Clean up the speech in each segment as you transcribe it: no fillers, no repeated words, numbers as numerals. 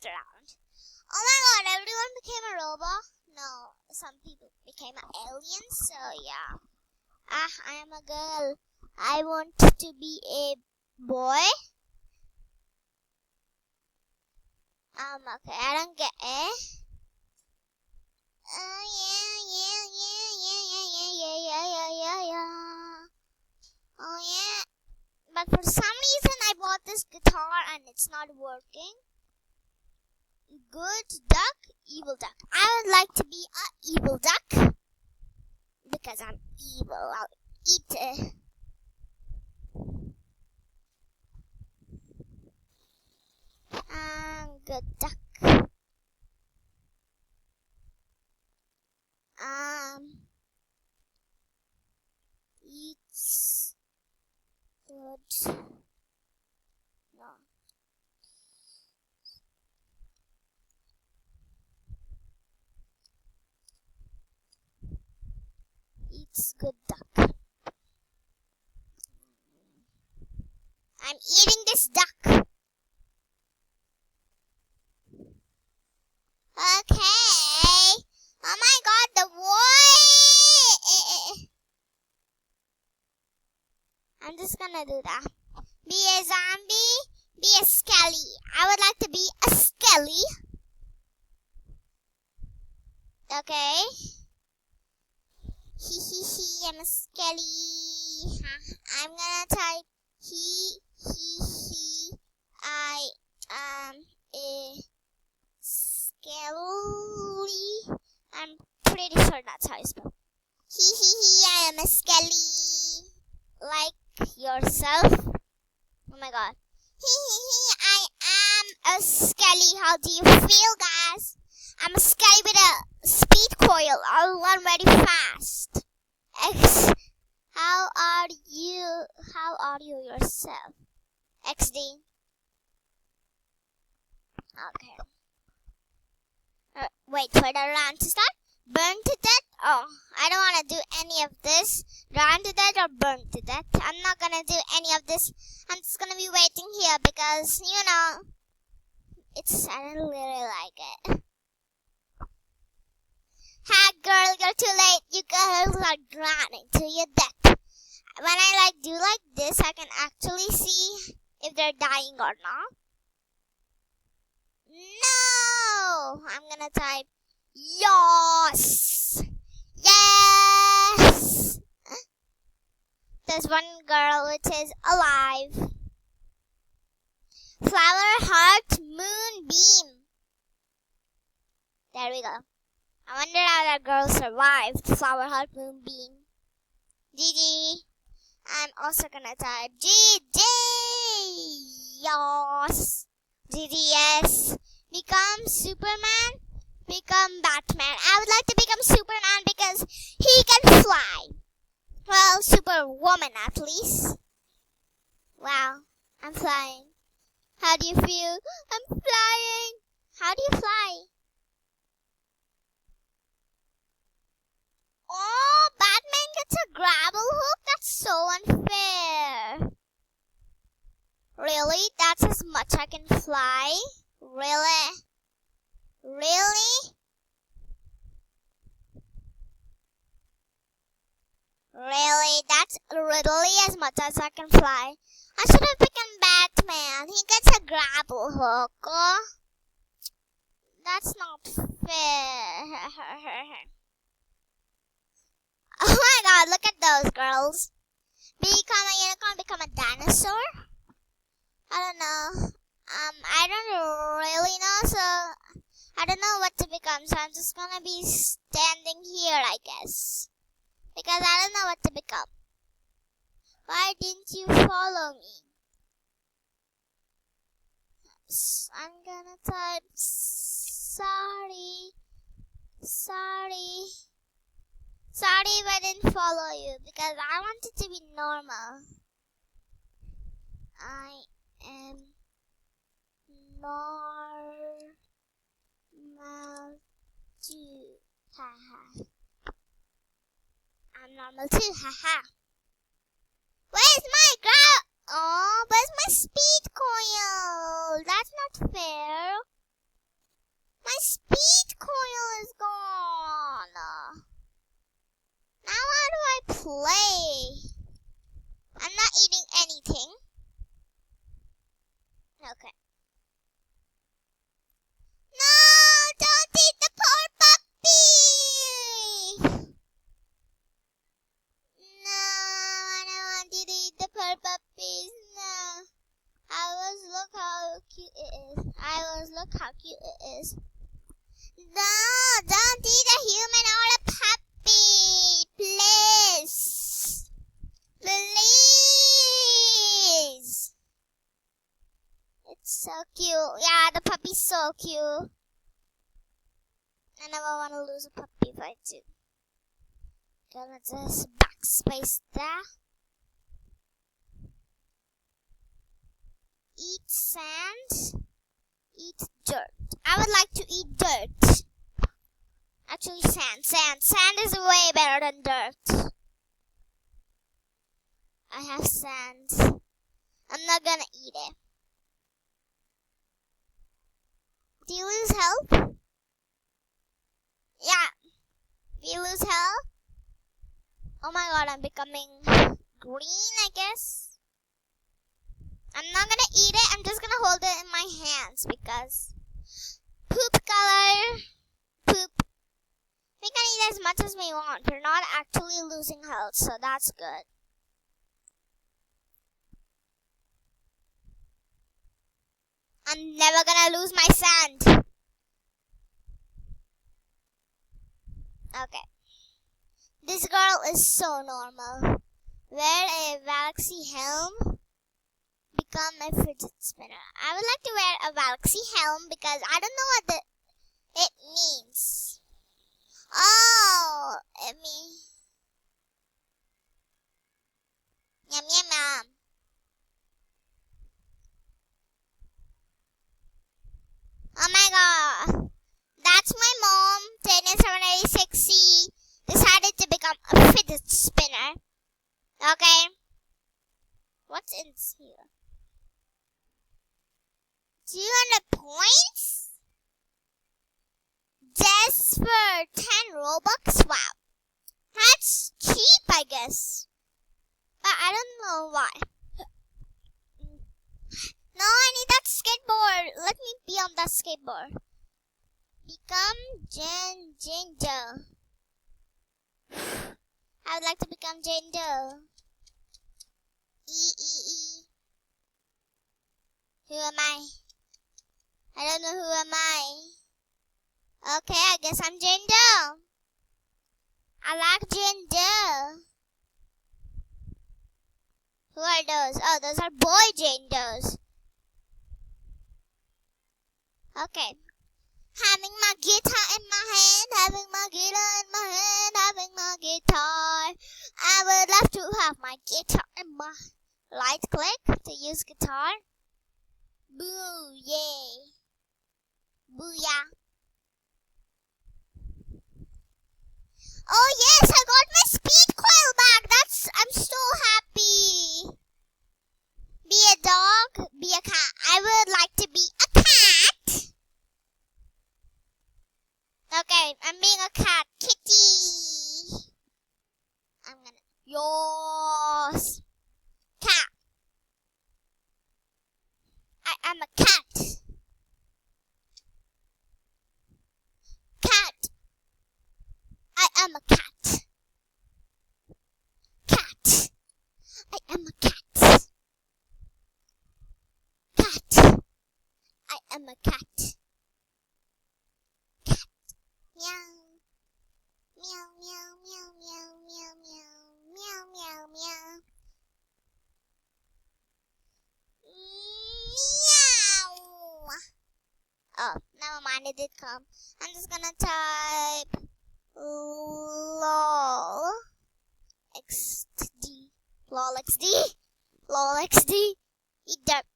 messed around. Oh my god, everyone became a robot? No, some people became an alien, so yeah. I am a girl. I want to be a boy. Okay, I don't get it. Oh yeah. Oh yeah. But for some reason I bought this guitar and it's not working. Good duck, evil duck. I would like to be an evil duck. Because I'm evil. I'll eat it. Good duck. Eats good. No. Eats good duck. I'm eating this duck. Okay. Oh my god, the boy. I'm just gonna do that. Be a zombie. Be a skelly. I would like to be a skelly. Okay. I'm a skelly. I'm gonna type he, I am a skelly. I'm pretty sure that's how you spell. I am a skelly. Like yourself. Oh my god. I am a skelly. How do you feel, guys? I'm a skelly with a speed coil. I'll run very fast. X, how are you? How are you yourself? XD. Okay. Wait for the round to start. Burn to death? Oh, I don't want to do any of this. Run to death or burn to death. I'm not going to do any of this. I'm just going to be waiting here because, you know, I don't really like it. Ha, girl, you're too late. You girls are drowning to your death. When I do like this, I can actually see if they're dying or not. No! I'm gonna type yes. Yes! There's one girl which is alive. Flower, heart, moon, beam. There we go. I wonder how that girl survived. Flower, heart, moon, beam. GG. I'm also gonna type GG. Yes. GGS. Become Superman. Become Batman. I would like to become Superman because he can fly. Well, Superwoman at least. Wow. I'm flying. How do you feel? I'm flying. How do you fly? Oh, Batman gets a grapple hook? That's so unfair. Really? That's as much I can fly? Really? Really? Really? That's literally as much as I can fly. I should have picked Batman. He gets a grapple hook. Oh, that's not fair. Oh my god, look at those girls. Become a unicorn, become a dinosaur? I don't know. I don't really know, so I don't know what to become, so I'm just gonna be standing here, I guess. Because I don't know what to become. Why didn't you follow me? I'm gonna type sorry. Sorry if I didn't follow you because I wanted to be normal. I am normal too. Haha. I'm normal too. Haha. Where's my Oh, where's my speed coil? That's not fair. My speed coil is gone. Now how do I play? I'm not eating anything. Okay. No! Don't eat the poor puppy! No, I don't want you to eat the poor puppies. No. Look how cute it is. Look how cute it is. No, don't eat a human or a puppy. Please. Please. It's so cute. Yeah, the puppy's so cute. I never want to lose a puppy if I do. Gonna just backspace that. Eat sand. Eat dirt. I would like to eat dirt. Actually, sand. Sand is way better than dirt. I have sand. I'm not gonna eat it. Do you lose health? Yeah. Do you lose health? Oh my god, I'm becoming green, I guess. I'm not gonna eat it. I'm just gonna hold it in my hands because poop color. Poop. We can eat as much as we want. We're not actually losing health, so that's good. I'm never gonna lose my sand. Okay. This girl is so normal. Wear a Galaxy helm. Become a fidget spinner. I would like to wear a Galaxy helm because I don't know what it means. Oh, it means yum yum yum. Oh my god. That's my mom, 107860, decided to become a fidget spinner. Okay. What's in here? 200 points? Just for 10 Robux? Wow. That's cheap, I guess. But I don't know why. No, I need that skateboard. Let me be on that skateboard. Become Jane Doe. I would like to become Jane Doe. E. Who am I? I don't know who am I. Okay, I guess I'm Jane Doe. I like Jane Doe. Who are those? Oh, those are boy Jane Does. Okay. Having my guitar in my hand, having my guitar in my hand, having my guitar. I would love to have my guitar in my right click to use guitar. Boo, yay. Booyah. Oh yes, I got my speed coil back. I'm so happy. Be a dog, be a cat. I would like to be a cat. Okay, I'm being a cat. Kitty. I'm gonna. Yours. Cat. I am a cat. Cat. I am a cat. Cat. I am a cat. Cat. I am a cat. Cat. Meow. Meow, meow, meow, meow, meow, meow. Meow, meow, meow. Meow. Oh, never mind, it did come. I'm just gonna type LOL XD. LOL XD. LOL XD. Eat dirt.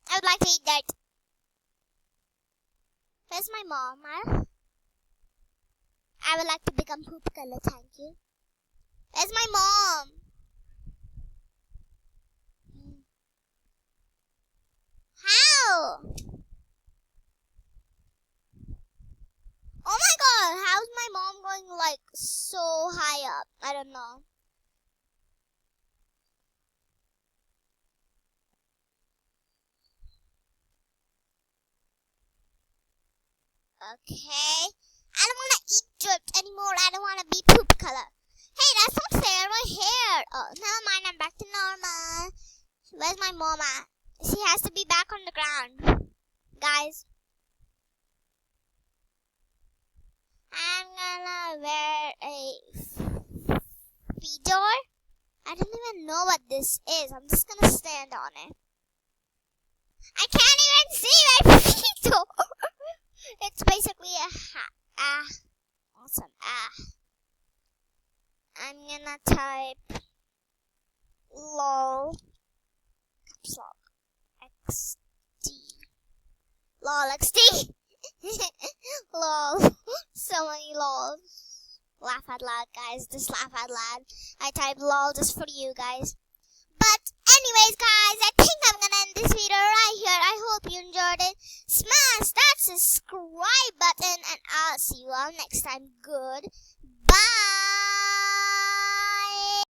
I would like to eat dirt. Where's my mom? I would like to become poop color, thank you. Where's my mom? How? so high up. I don't know. Okay. I don't want to eat dirt anymore. I don't want to be poop color. Hey, that's not fair. My hair. Oh, never mind. I'm back to normal. Where's my mama? She has to be back on the ground. Guys. I'm gonna wear a feeder. I don't even know what this is. I'm just gonna stand on it. I can't even see my feeder. It's basically a hat. Awesome. I'm gonna type lol caps lock XD. Lol XD. Lol. So many lols. Laugh out loud, guys. Just laugh out loud. I type lol just for you guys. But anyways, guys, I think I'm gonna end this video right here. I hope you enjoyed it. Smash that subscribe button and I'll see you all next time. Good